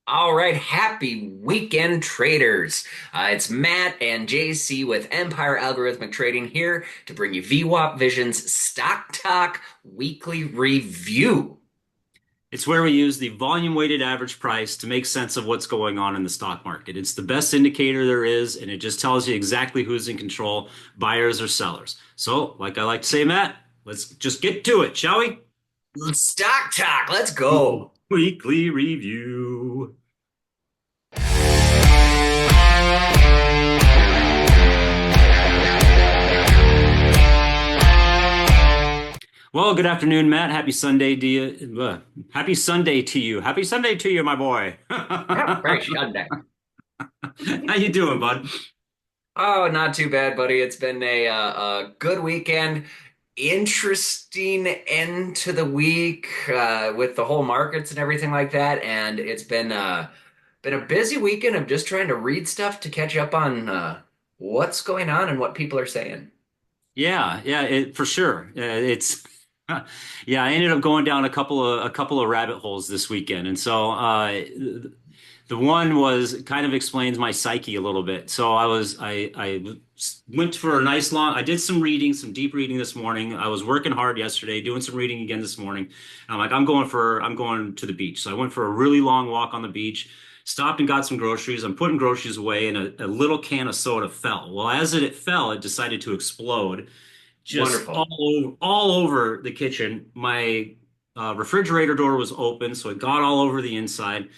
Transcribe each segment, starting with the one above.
All right, happy weekend traders. It's Matt and Jacey with Empire Algorithmic Trading here to bring you VWAP Vision's Stock Talk Weekly Review. It's where we use the volume weighted average price to make sense of what's going on in the stock market. It's the best indicator there is, and it just tells you exactly who's in control, buyers or sellers. So, like I like to say, Matt, let's just get to it, shall we? Stock Talk, let's go. Weekly review. Well, good afternoon, Matt. Happy Sunday to you. Happy Sunday to you. Happy Sunday to you, my boy. Yeah, How right, Sunday. you doing, bud? Oh, not too bad, buddy. It's been a good weekend. Interesting end to the week with the whole markets and everything like that. And it's been a busy weekend of just trying to read stuff to catch up on what's going on and what people are saying. For sure. It's yeah. I ended up going down a couple of rabbit holes this weekend, and so the one was kind of explains my psyche a little bit. So I went for a nice long. I did some reading, some deep reading this morning. I was working hard yesterday, doing some reading again this morning. And I'm like, I'm going to the beach. So I went for a really long walk on the beach. Stopped and got some groceries. I'm putting groceries away, and a little can of soda fell. Well, as it fell, it decided to explode just Wonderful. all over the kitchen. My refrigerator door was open, so it got all over the inside.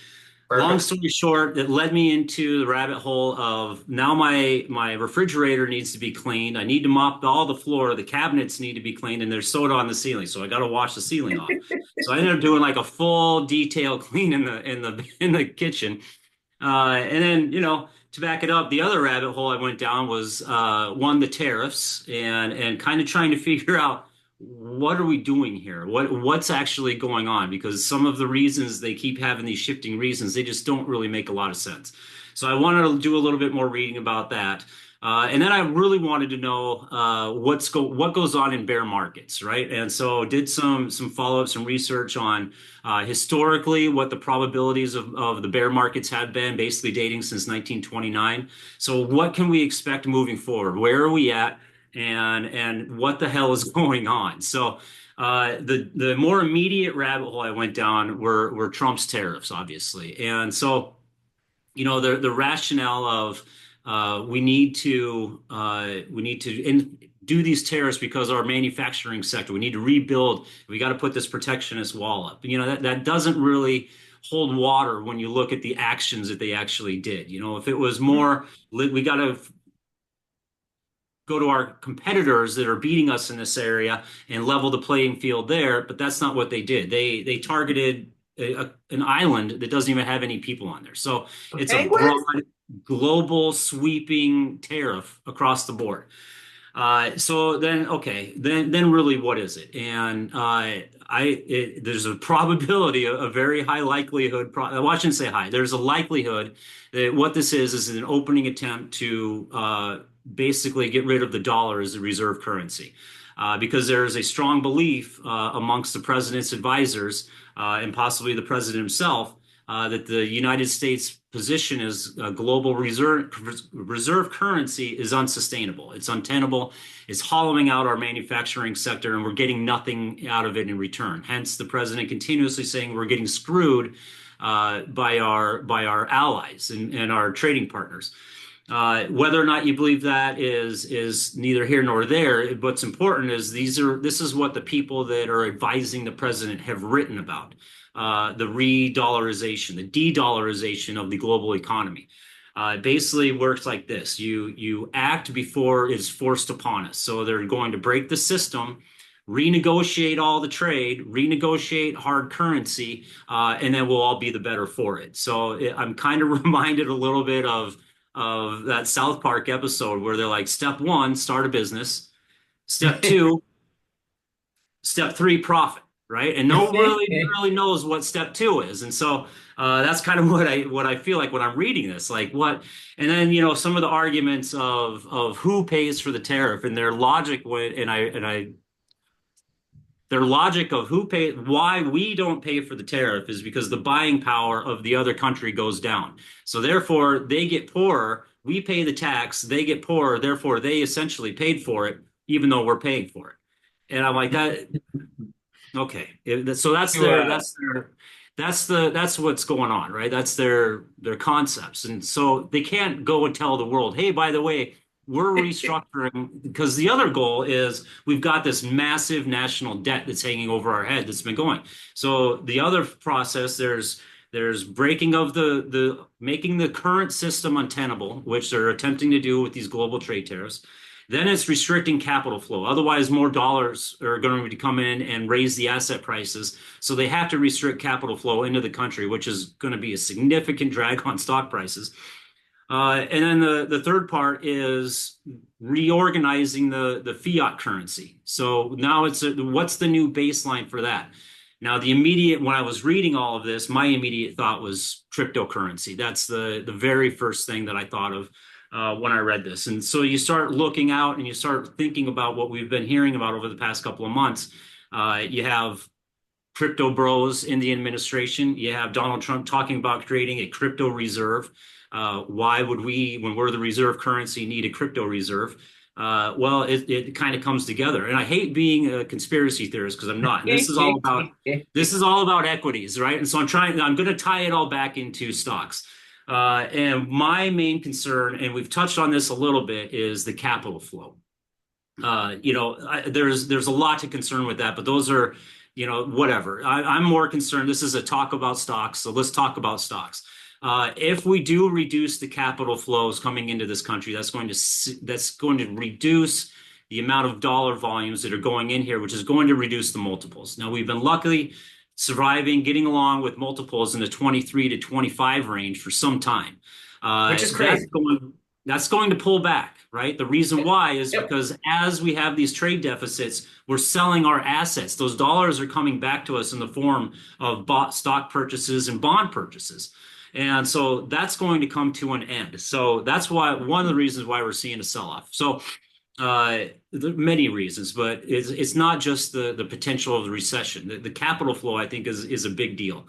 Long Perfect. story short, it led me into the rabbit hole of now my refrigerator needs to be cleaned. I need to mop all the floor. The cabinets need to be cleaned, and there's soda on the ceiling, so I got to wash the ceiling off. So I ended up doing like a full detail clean in the kitchen. And then, to back it up, the other rabbit hole I went down was one, the tariffs and kind of trying to figure out what are we doing here? What's actually going on? Because some of the reasons they keep having these shifting reasons, they just don't really make a lot of sense. So I wanted to do a little bit more reading about that. And then I really wanted to know what goes on in bear markets, right? And so did some follow up, some research on historically what the probabilities of the bear markets have been, basically dating since 1929. So what can we expect moving forward? Where are we at? And what the hell is going on? So the more immediate rabbit hole I went down were Trump's tariffs, obviously. And so the rationale of we need to do these tariffs because our manufacturing sector, we need to rebuild. We got to put this protectionist wall up. That doesn't really hold water when you look at the actions that they actually did. If it was more, we got to go to our competitors that are beating us in this area and level the playing field there, but that's not what they did. They targeted an island that doesn't even have any people on there. So it's a broad, Penguins? global, sweeping tariff across the board. So then, okay, then really, what is it? And there's a probability, a very high likelihood. Well, I shouldn't say high. There's a likelihood that what this is an opening attempt to basically get rid of the dollar as a reserve currency, because there is a strong belief amongst the president's advisors and possibly the president himself that the United States position as a global reserve currency is unsustainable. It's untenable. It's hollowing out our manufacturing sector, and we're getting nothing out of it in return. Hence, the president continuously saying we're getting screwed by our allies and our trading partners. Whether or not you believe that is neither here nor there. What's important is this is what the people that are advising the president have written about the re-dollarization, the de-dollarization of the global economy. It basically works like this: you act before it's forced upon us. So they're going to break the system, renegotiate all the trade, renegotiate hard currency, and then we'll all be the better for it. So I'm kind of reminded a little bit of that South Park episode where they're like, step one, start a business. Step two, step three, profit, right? And no really knows what step two is. And so that's kind of what I feel like when I'm reading this. Like what, and then some of the arguments of who pays for the tariff and their logic. And I their logic of why we don't pay for the tariff is because the buying power of the other country goes down. So therefore, they get poorer. We pay the tax, they get poorer. Therefore, they essentially paid for it, even though we're paying for it. And I'm like that. Okay, so You, that's what's going on, right? That's their concepts, and so they can't go and tell the world, hey, by the way, we're restructuring because the other goal is we've got this massive national debt that's hanging over our head that's been going. So the other process, there's breaking of the making the current system untenable, which they're attempting to do with these global trade tariffs. Then it's restricting capital flow. Otherwise, more dollars are going to come in and raise the asset prices. So they have to restrict capital flow into the country, which is going to be a significant drag on stock prices. And then the third part is reorganizing the fiat currency. So now what's the new baseline for that? Now, when I was reading all of this, my immediate thought was cryptocurrency. That's the very first thing that I thought of when I read this. And so you start looking out and you start thinking about what we've been hearing about over the past couple of months. You have crypto bros in the administration. You have Donald Trump talking about creating a crypto reserve. Why would we, when we're the reserve currency, need a crypto reserve? Well, it kind of comes together. And I hate being a conspiracy theorist because I'm not. And this is all about equities, right? And so I'm going to tie it all back into stocks. And my main concern, and we've touched on this a little bit, is the capital flow. There's a lot to concern with that, but those are, whatever. I'm more concerned. This is a talk about stocks, so let's talk about stocks. If we do reduce the capital flows coming into this country, that's going to reduce the amount of dollar volumes that are going in here, which is going to reduce the multiples. Now, we've been luckily surviving, getting along with multiples in the 23 to 25 range for some time. which is crazy. That's going to pull back, right? The reason why is Yep. because as we have these trade deficits, we're selling our assets. Those dollars are coming back to us in the form of stock purchases and bond purchases. And so that's going to come to an end. So that's why one of the reasons why we're seeing a sell-off. So there are many reasons, but it's not just the potential of the recession. The capital flow, I think, is a big deal.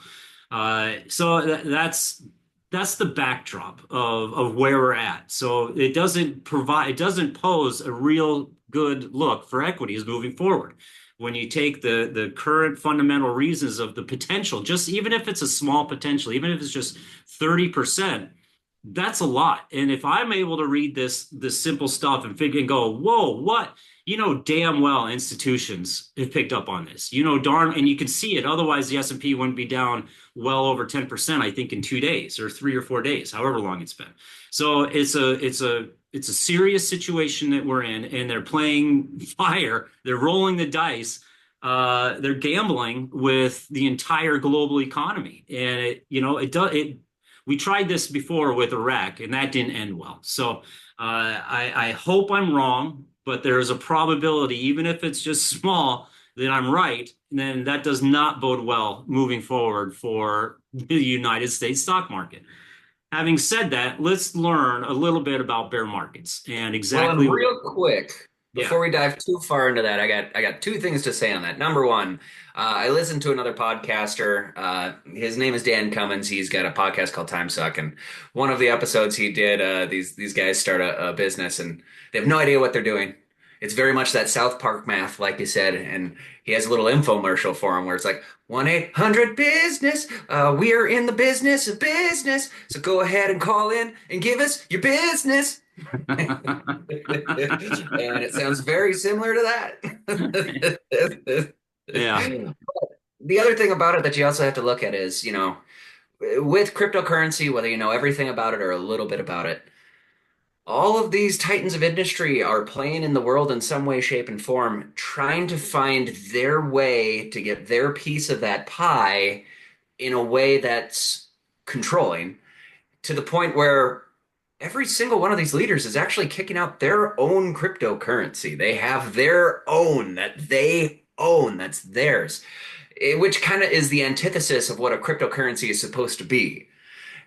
That's the backdrop of where we're at. So it doesn't pose a real good look for equities moving forward. When you take the current fundamental reasons of the potential, just even if it's a small potential, even if it's just 30%, that's a lot. And if I'm able to read this simple stuff and figure and go, whoa, what? Damn well institutions have picked up on this. And you can see it. Otherwise, the S&P wouldn't be down well over 10%, I think, in 2 days or 3 or 4 days, however long it's been. So it's a serious situation that we're in, and they're playing fire. They're rolling the dice. They're gambling with the entire global economy, and we tried this before with Iraq, and that didn't end well. So I hope I'm wrong, but there's a probability, even if it's just small, that I'm right. Then that does not bode well moving forward for the United States stock market. Having said that, let's learn a little bit about bear markets and Well, and exactly what. real quick, Yeah. before we dive too far into that, I got two things to say on that. Number one, I listened to another podcaster. His name is Dan Cummins. He's got a podcast called Time Suck, and one of the episodes he did, these guys start a business and they have no idea what they're doing. It's very much that South Park math, like you said, and he has a little infomercial for him where it's like 1-800-business. We are in the business of business, so go ahead and call in and give us your business. And it sounds very similar to that. Yeah. The other thing about it that you also have to look at is, with cryptocurrency, whether you know everything about it or a little bit about it, all of these titans of industry are playing in the world in some way, shape, and form, trying to find their way to get their piece of that pie in a way that's controlling to the point where every single one of these leaders is actually kicking out their own cryptocurrency. They have their own that they own, that's theirs, which kind of is the antithesis of what a cryptocurrency is supposed to be.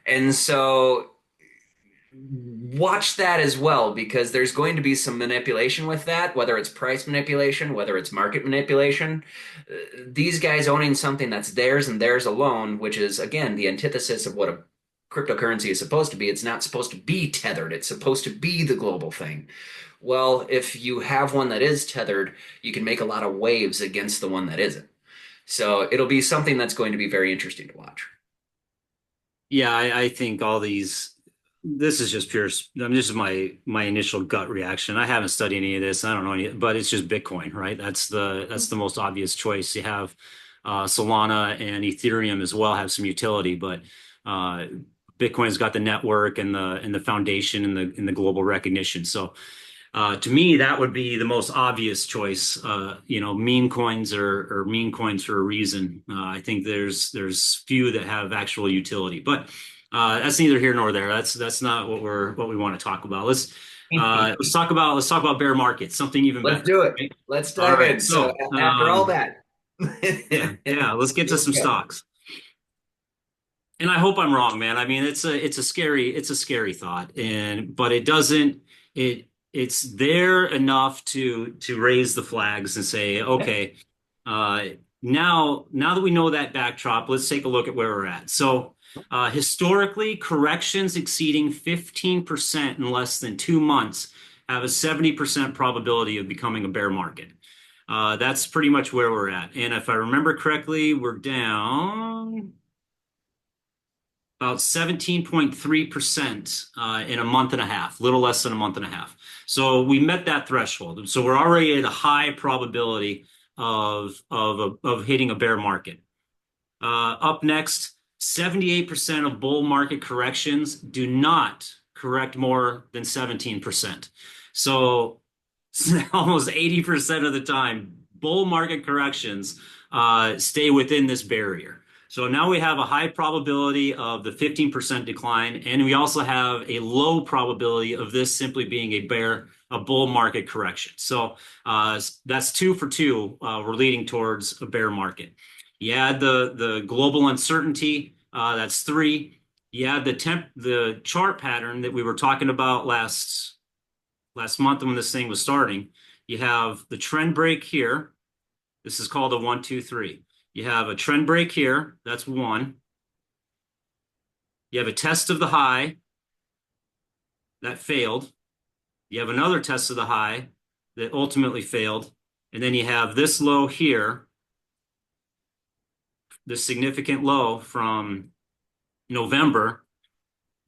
And so Watch that as well because there's going to be some manipulation with that, whether it's price manipulation, whether it's market manipulation. These guys owning something that's theirs and theirs alone, which is again the antithesis of what a cryptocurrency is supposed to be. It's not supposed to be tethered. It's supposed to be the global thing. Well, if you have one that is tethered, you can make a lot of waves against the one that isn't. So it'll be something that's going to be very interesting to watch. Yeah, I think all these. This is just pure. I mean, this is my initial gut reaction. I haven't studied any of this. I don't know any, but it's just Bitcoin, right? That's the most obvious choice. You have Solana and Ethereum as well have some utility, but uh, Bitcoin's got the network and the foundation and the global recognition. So to me, that would be the most obvious choice. Meme coins are meme coins for a reason. I think there's few that have actual utility, but that's neither here nor there. That's not what we want to talk about. Let's talk about bear market, something even Let's better. do it. Right? Let's All dive right. in. So So after all that, yeah, let's get to here some we go. stocks. And I hope I'm wrong, man. I mean, it's a scary thought, but it doesn't it's there enough to raise the flags and say, okay, uh, now that we know that backdrop, let's take a look at where we're at. So historically, corrections exceeding 15% in less than 2 months have a 70% probability of becoming a bear market. That's pretty much where we're at. And if I remember correctly, we're down about 17.3% in a month and a half, little less than a month and a half. So we met that threshold. So we're already at a high probability of hitting a bear market. Up next, 78% of bull market corrections do not correct more than 17%. So almost 80% of the time, bull market corrections stay within this barrier. So now we have a high probability of the 15% decline, and we also have a low probability of this simply being a bull market correction. So that's two for two. We're leading towards a bear market. You add the global uncertainty, that's three. You add the chart pattern that we were talking about last month when this thing was starting. You have the trend break here. This is called a 1, 2, 3. You have a trend break here. That's one. You have a test of the high. That failed. You have another test of the high that ultimately failed. And then you have this low here, the significant low from November.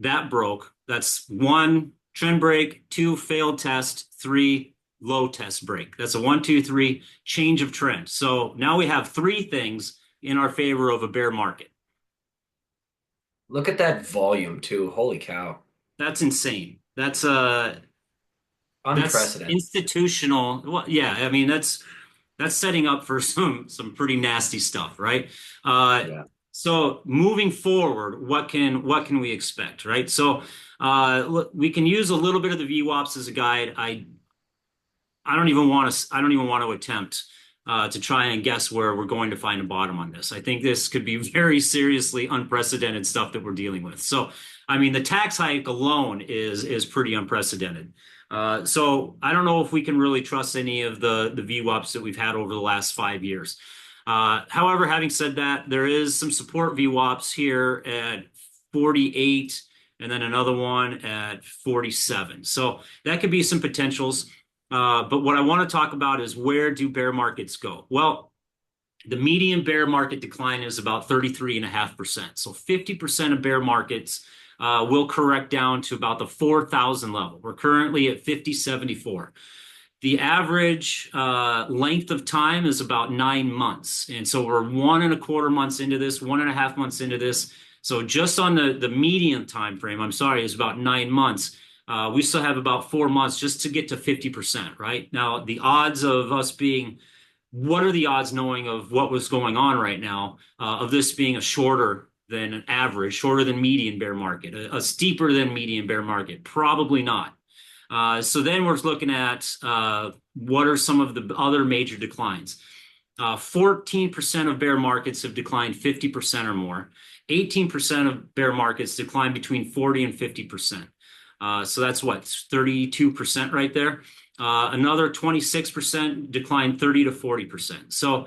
That broke. That's one trend break, two failed test, three low test break. That's a 1, 2, 3 change of trend. So now we have three things in our favor of a bear market. Look at that volume too. Holy cow. That's insane. That's Unprecedented. institutional. Well, yeah, I mean that's setting up for some pretty nasty stuff, right? Uh, Yeah. so moving forward, what can we expect, right? So look, we can use a little bit of the VWAPs as a guide. I don't even want to attempt to try and guess where we're going to find a bottom on this. I think this could be very seriously unprecedented stuff that we're dealing with. So, I mean, the tax hike alone is pretty unprecedented. So I don't know if we can really trust any of the VWAPs that we've had over the last 5 years. However, having said that, there is some support VWAPs here at 48 and then another one at 47. So that could be some potentials. But what I want to talk about is where do bear markets go? Well, the median bear market decline is about 33.5%. So 50% of bear markets will correct down to about the 4,000 level. We're currently at 50.74. The average length of time is about 9 months. And so we're 1.25 months into this, 1.5 months into this. So just on the median time frame, I'm sorry, is about 9 months. We still have about 4 months just to get to 50%, right? Now, the odds of us being, what are the odds knowing of what was going on right now, of this being a shorter than an average, shorter than median bear market, a steeper than median bear market? Probably not. So then we're looking at what are some of the other major declines. 14% of bear markets have declined 50% or more. 18% of bear markets declined between 40 and 50%. So that's what, 32% right there. Another 26% declined 30 to 40%. So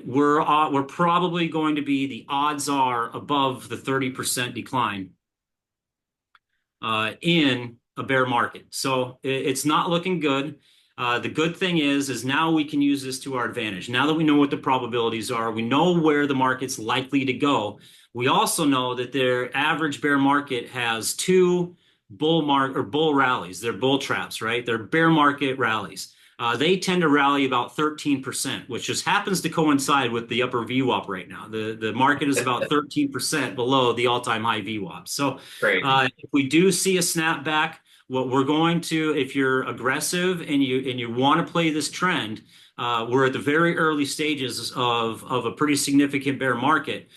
we're probably going to be, the odds are above the 30% decline in a bear market. So it's not looking good. The good thing is now we can use this to our advantage. Now that we know what the probabilities are, we know where the market's likely to go. We also know that their average bear market has two bull rallies. They're bull traps, right? They're bear market rallies. They tend to rally about 13%, which just happens to coincide with the upper VWAP right now. The market is about 13% below the all-time high VWAP. So Great. if we do see a snapback, what we're going to, if you're aggressive and you want to play this trend, we're at the very early stages of a pretty significant bear market.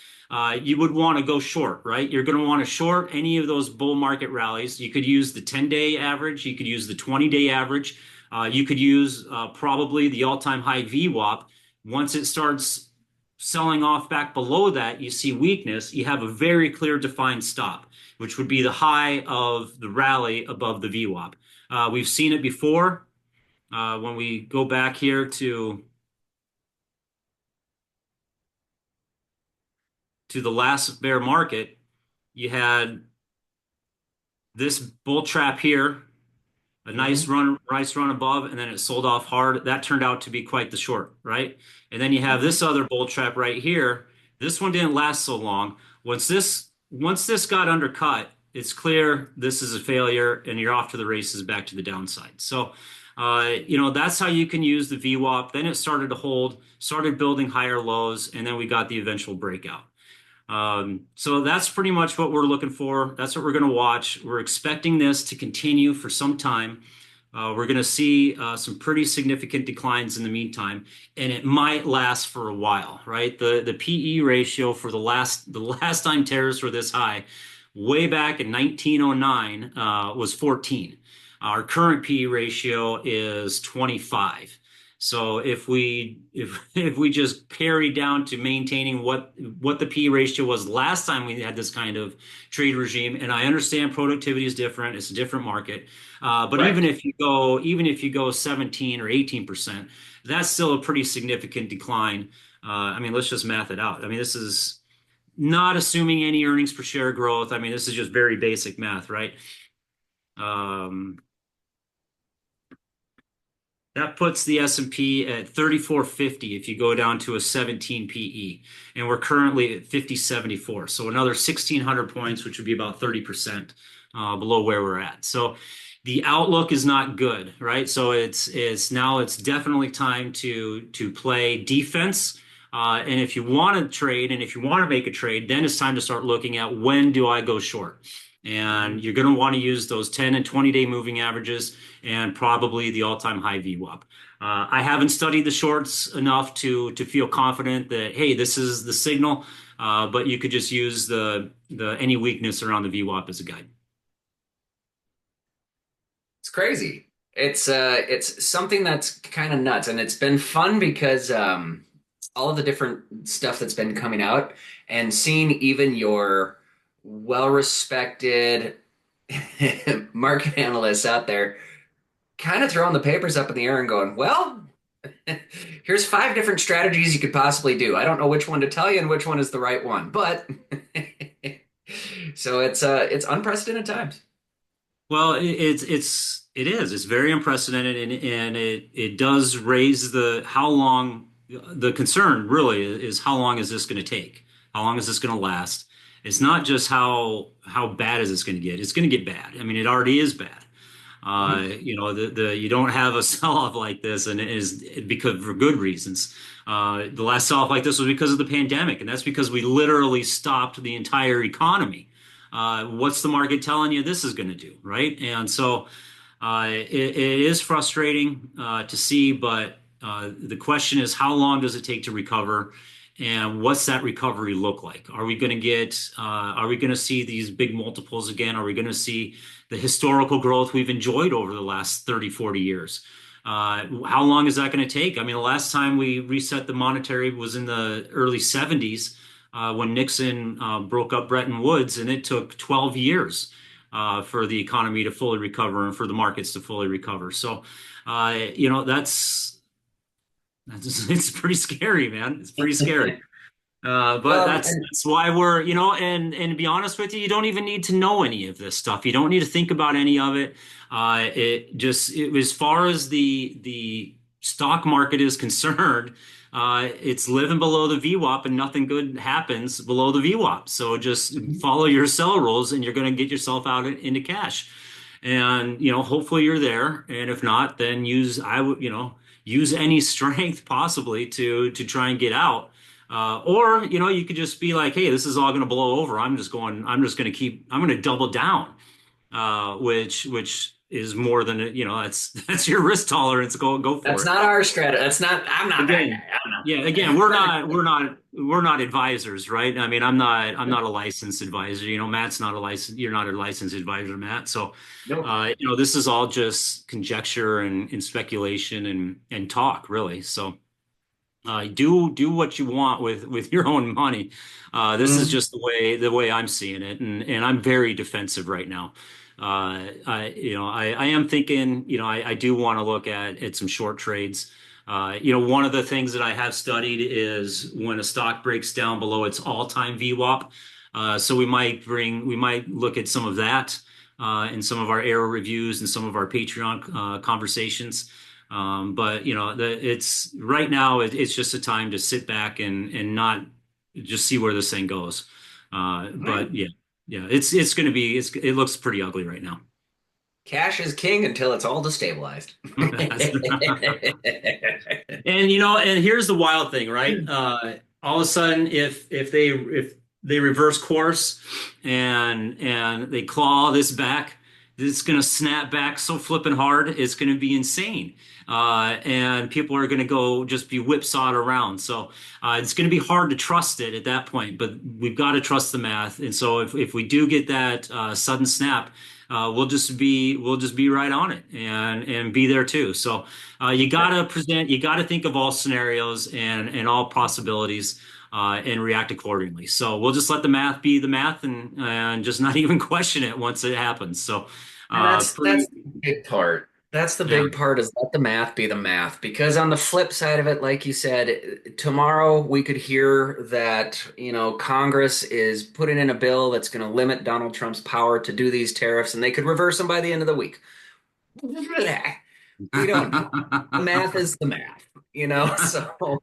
You would want to go short, right? You're going to want to short any of those bull market rallies. You could use the 10-day average. You could use the 20-day average. You could use probably the all-time high VWAP. Once it starts selling off back below that, you see weakness, you have a very clear defined stop, which would be the high of the rally above the VWAP. We've seen it before. When we go back here to the last bear market, you had this bull trap here, a Hmm. nice run above, and then it sold off hard. That turned out to be quite the short, right? And then you have Hmm. this other bull trap right here. This one didn't last so long. Once this got undercut, it's clear this is a failure, and you're off to the races back to the downside. So, that's how you can use the VWAP. Then it started to hold, started building higher lows, and then we got the eventual breakout. So that's pretty much what we're looking for. That's what we're going to watch. We're expecting this to continue for some time. We're going to see some pretty significant declines in the meantime, and it might last for a while, right? The PE ratio for the last time tariffs were this high, way back in 1909, was 14. Our current PE ratio is 25. So if we just carry down to maintaining what the P ratio was last time we had this kind of trade regime, and I understand productivity is different, it's a different market, but Right. even if you go 17 or 18%, that's still a pretty significant decline. I mean, let's just math it out. I mean, this is not assuming any earnings per share growth. I mean, this is just very basic math, right? Um, That puts the S&P at 3450 if you go down to a 17 PE. And we're currently at 5074. So another 1600 points, which would be about 30% below where we're at. So the outlook is not good, right? So it's definitely time to play defense. And if you want to trade and if you want to make a trade, then it's time to start looking at when do I go short? And Hmm. you're going to want to use those 10 and 20-day moving averages and probably the all-time high VWAP. I haven't studied the shorts enough to feel confident that, hey, this is the signal, but you could just use the any weakness around the VWAP as a guide. It's crazy. It's something that's kind of nuts, and it's been fun because all of the different stuff that's been coming out and seeing even your well-respected market analysts out there kind of throwing the papers up in the air and going, well, here's five different strategies you could possibly do. I don't know which one to tell you and which one is the right one, but so it's unprecedented times. Well, it is. It's very unprecedented, and it does raise the how long the concern really is how long is this going to take? How long is this going to last? It's not just how bad is this going to get? It's going to get bad. I mean, it already is bad. Mhm. The you don't have a sell-off like this, and it is because for good reasons. The last sell-off like this was because of the pandemic, and that's because we literally stopped the entire economy. What's the market telling you this is going to do, right? And so it is frustrating to see, but the question is, how long does it take to recover? And what's that recovery look like? Are we going to see these big multiples again? Are we going to see the historical growth we've enjoyed over the last 30, 40 years? How long is that going to take? I mean, the last time we reset the monetary was in the early 70s when Nixon broke up Bretton Woods, and it took 12 years. for the economy to fully recover and for the markets to fully recover. So, that's it's pretty scary, man. It's pretty scary. But Well, that's why we're, and to be honest with you, you don't even need to know any of this stuff. You don't need to think about any of it. As far as the stock market is concerned, it's living below the VWAP and nothing good happens below the VWAP. So just follow your sell rules and you're going to get yourself out into cash. And, hopefully you're there. And if not, then use any strength possibly to try and get out. Or, you could just be like, hey, this is all going to blow over. I'm just going to double down, which is more than, that's your risk tolerance. Go for that's it. not our strategy. I'm not that Again, guy. I'm not yeah, again, we're not advisors, right? I mean, I'm not a licensed advisor. Matt's not a license. You're not a licensed advisor, Matt. So, Nope. this is all just conjecture and speculation and talk, really. So, do what you want with your own money. This is Mm. just the way I'm seeing it, and I'm very defensive right now. I am thinking, I do want to look at some short trades. One of the things that I have studied is when a stock breaks down below its all-time VWAP. So we might look at some of that in some of our error reviews and some of our Patreon conversations. But it's right now. It's just a time to sit back and not just see where this thing goes. But yeah, it's going to be. It looks pretty ugly right now. Cash is king until it's all destabilized. And here's the wild thing, right? All of a sudden, if they reverse course and they claw this back, it's going to snap back so flipping hard, it's going to be insane. And people are going to go just be whipsawed around. So it's going to be hard to trust it at that point, but we've got to trust the math. And so if we do get that sudden snap, we'll just be right on it and be there too. So you got to think of all scenarios and all possibilities and react accordingly. So we'll just let the math be the math and just not even question it once it happens. So And that's pretty the big part. That's the yeah. big part is let the math be the math. Because on the flip side of it, like you said, tomorrow we could hear that, Congress is putting in a bill that's going to limit Donald Trump's power to do these tariffs, and they could reverse them by the end of the week. We don't know. The math is the math. So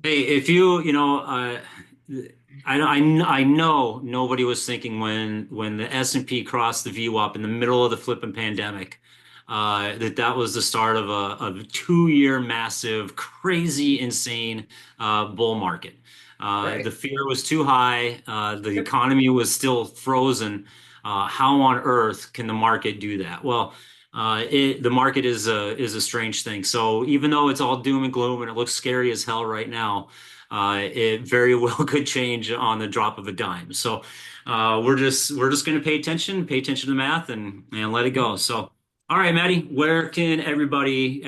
Hey, if I know nobody was thinking when the S&P crossed the VWAP in the middle of the flipping pandemic, that was the start of a 2 year massive, crazy, insane bull market. The right. fear was too high. The Yep. economy was still frozen. How on earth can the market do that? Well, the market is a strange thing. So even though it's all doom and gloom and it looks scary as hell right now, it very well could change on the drop of a dime. So we're just going to pay attention to the math and let it go. So all right, Maddie, where can everybody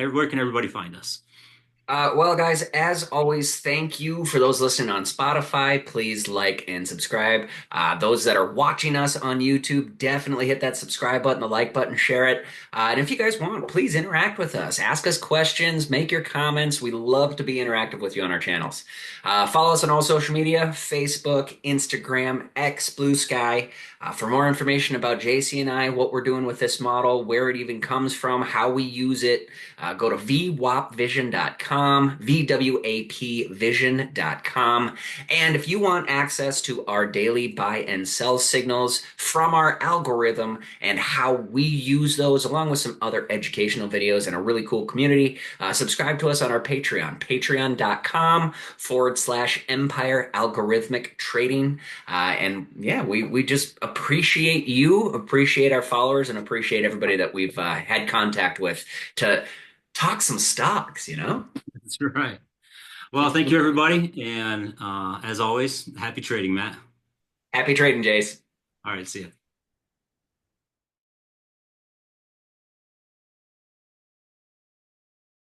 find us? Well, guys, as always, thank you for those listening on Spotify. Please like and subscribe. Those that are watching us on YouTube, definitely hit that subscribe button, the like button, share it. And if you guys want, please interact with us. Ask us questions, make your comments. We love to be interactive with you on our channels. Follow us on all social media, Facebook, Instagram, X, Blue Sky. For more information about Jacey and I, what we're doing with this model, where it even comes from, how we use it, go to VWAPvision.com, VWAPvision.com. And if you want access to our daily buy and sell signals from our algorithm and how we use those, along with some other educational videos and a really cool community, subscribe to us on our Patreon, patreon.com/Empire Algorithmic Trading. And yeah, we just appreciate our followers, and appreciate everybody that we've had contact with to talk some stocks. That's right. Well, thank you, everybody. And as always, happy trading, Matt. Happy trading, Jace. All right, see you.